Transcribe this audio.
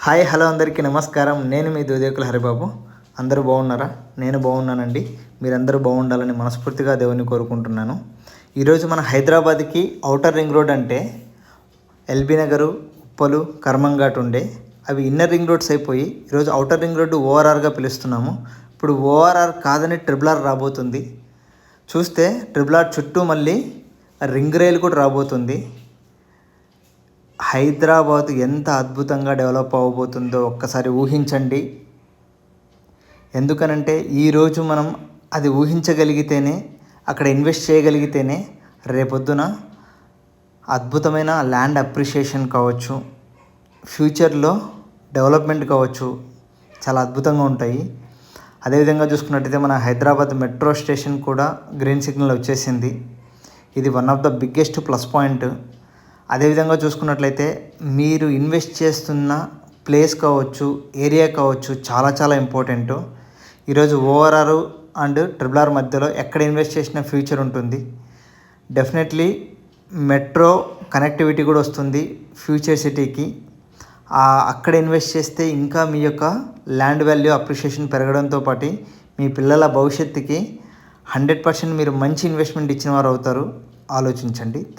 Hi hello అందరికీ నమస్కారం. నేను మీ దూదేకుల హరిబాబు. అందరూ బాగున్నారా? నేను బాగున్నానండి. మీరందరూ బాగుండాలని మనస్ఫూర్తిగా దేవుని కోరుకుంటున్నాను. ఈరోజు మన హైదరాబాద్కి ఔటర్ రింగ్ రోడ్ అంటే ఎల్బీ నగరు, ఉప్పలు, కర్మంఘాట్ ఉండే అవి ఇన్నర్ రింగ్ రోడ్స్ అయిపోయి ఈరోజు ఔటర్ రింగ్ రోడ్డు ఓఆర్ఆర్గా పిలుస్తున్నాము. ఇప్పుడు ఓఆర్ఆర్ కాదని ట్రిపుల్ ఆర్ రాబోతుంది. చూస్తే ట్రిపుల్ ఆర్ చుట్టూ మళ్ళీ రింగ్ రైలు కూడా రాబోతుంది. హైదరాబాద్ ఎంత అద్భుతంగా డెవలప్ అవ్వబోతుందో ఒక్కసారి ఊహించండి. ఎందుకనంటే ఈరోజు మనం అది ఊహించగలిగితేనే, అక్కడ ఇన్వెస్ట్ చేయగలిగితేనే రేపొద్దున అద్భుతమైన ల్యాండ్ అప్రిషియేషన్ కావచ్చు, ఫ్యూచర్లో డెవలప్మెంట్ కావచ్చు, చాలా అద్భుతంగా ఉంటాయి. అదేవిధంగా చూసుకున్నట్టయితే మన హైదరాబాద్ మెట్రో స్టేషన్ కూడా గ్రీన్ సిగ్నల్ వచ్చేసింది. ఇది one of the biggest plus point. అదేవిధంగా చూసుకున్నట్లయితే మీరు ఇన్వెస్ట్ చేస్తున్న ప్లేస్ కావచ్చు, ఏరియా కావచ్చు, చాలా చాలా ఇంపార్టెంట్. ఈరోజు ఓఆర్ఆర్ అండ్ ట్రిపుల్ ఆర్ మధ్యలో ఎక్కడ ఇన్వెస్ట్ చేసిన ఫ్యూచర్ ఉంటుంది. డెఫినెట్లీ మెట్రో కనెక్టివిటీ కూడా వస్తుంది ఫ్యూచర్ సిటీకి. అక్కడ ఇన్వెస్ట్ చేస్తే ఇంకా మీ యొక్క ల్యాండ్ వాల్యూ అప్రిషియేషన్ పెరగడంతో పాటు మీ పిల్లల భవిష్యత్తుకి 100% మీరు మంచి ఇన్వెస్ట్మెంట్ ఇచ్చిన వారు అవుతారు. ఆలోచించండి. Thank you.